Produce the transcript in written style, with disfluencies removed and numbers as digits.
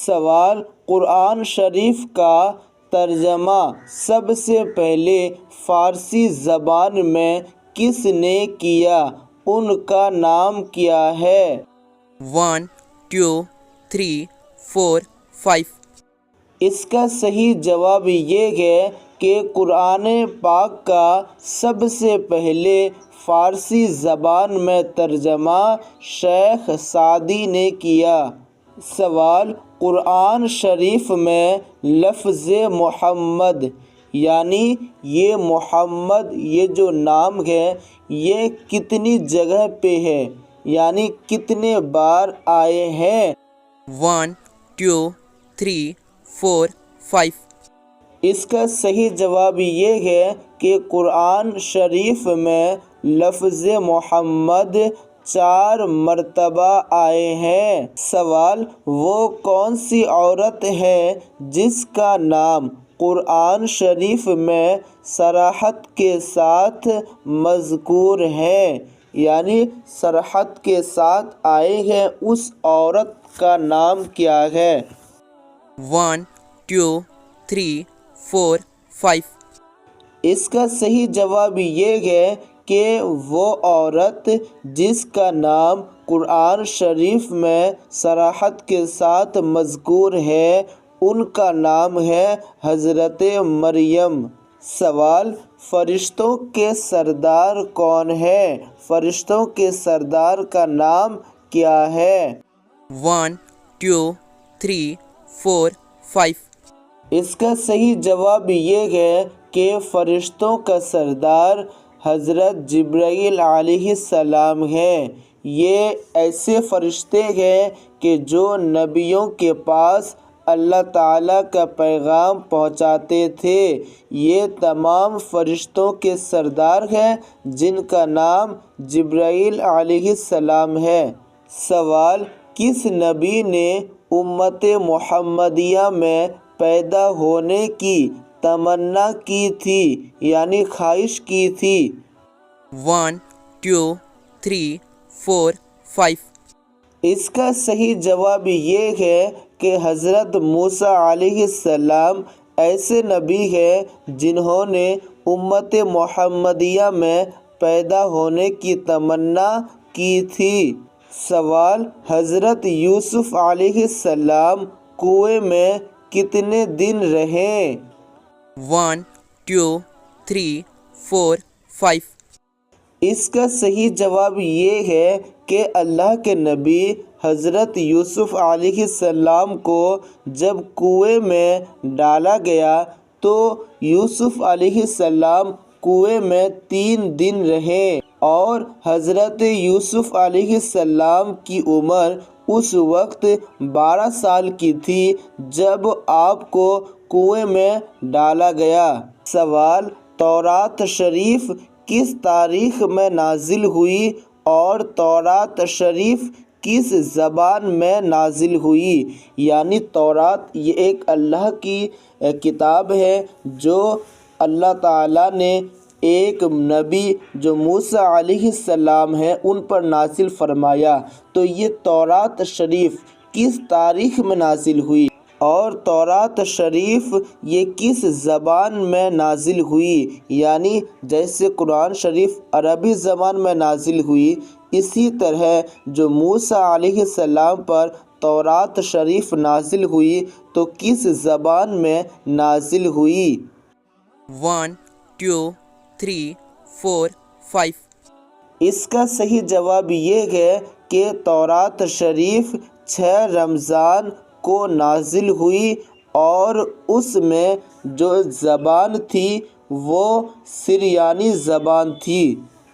سوال: قرآن شریف کا ترجمہ سب سے پہلے فارسی زبان میں کس نے کیا؟ ان کا نام کیا ہے؟ 1 2 3 4 5 اس کا صحیح جواب یہ ہے کہ قرآن پاک کا سب سے پہلے فارسی زبان میں ترجمہ شیخ سعدی نے کیا۔ سوال: قرآن شریف میں لفظ محمد یعنی یہ محمد یہ جو نام ہے یہ کتنی جگہ پہ ہے یعنی کتنے بار آئے ہیں؟ 1 2 3 4 5 اس کا صحیح جواب یہ ہے کہ قرآن شریف میں لفظ محمد 4 مرتبہ آئے ہیں۔ سوال: وہ کون سی عورت ہے جس کا نام قرآن شریف میں صراحت کے ساتھ مذکور ہے یعنی صراحت کے ساتھ آئے ہیں، اس عورت کا نام کیا ہے؟ 1 2 3 4 5 اس کا صحیح جواب یہ ہے کہ وہ عورت جس کا نام قرآن شریف میں صراحت کے ساتھ مذکور ہے ان کا نام ہے حضرت مریم۔ سوال: فرشتوں کے سردار کون ہے؟ فرشتوں کے سردار کا نام کیا ہے؟ 1 2 3 4 5 اس کا صحیح جواب یہ ہے کہ فرشتوں کا سردار حضرت جبرائیل علیہ السلام ہے۔ یہ ایسے فرشتے ہیں کہ جو نبیوں کے پاس اللہ تعالیٰ کا پیغام پہنچاتے تھے۔ یہ تمام فرشتوں کے سردار ہیں جن کا نام جبرائیل علیہ السلام ہے۔ سوال: کس نبی نے امت محمدیہ میں پیدا ہونے کی تمنا کی تھی یعنی خواہش کی تھی؟ 1 2 3 4 5 اس کا صحیح جواب یہ ہے کہ حضرت موسیٰ علیہ السلام ایسے نبی ہیں جنہوں نے امت محمدیہ میں پیدا ہونے کی تمنا کی تھی۔ سوال: حضرت یوسف علیہ السلام کنویں میں کتنے دن رہے؟ 1 2 3 4 5 اس کا صحیح جواب یہ ہے کہ اللہ کے نبی حضرت یوسف علیہ السلام کو جب کنویں میں ڈالا گیا تو یوسف علیہ السلام کنویں میں 3 دن رہے اور حضرت یوسف علیہ السلام کی عمر اس وقت 12 سال کی تھی جب آپ کو کنویں میں ڈالا گیا۔ سوال: تورات شریف کس تاریخ میں نازل ہوئی اور تورات شریف کس زبان میں نازل ہوئی؟ یعنی تورات یہ ایک اللہ کی کتاب ہے جو اللہ تعالیٰ نے ایک نبی جو موسیٰ علیہ السلام ہیں ان پر نازل فرمایا۔ تو یہ تورات شریف کس تاریخ میں نازل ہوئی اور تورات شریف یہ کس زبان میں نازل ہوئی؟ یعنی جیسے قرآن شریف عربی زبان میں نازل ہوئی اسی طرح جو موسیٰ علیہ السلام پر تورات شریف نازل ہوئی تو کس زبان میں نازل ہوئی؟ 1 2 3 4 5 اس کا صحیح جواب یہ ہے کہ تورات شریف 6 رمضان کو نازل ہوئی اور اس میں جو زبان تھی وہ سریانی زبان تھی۔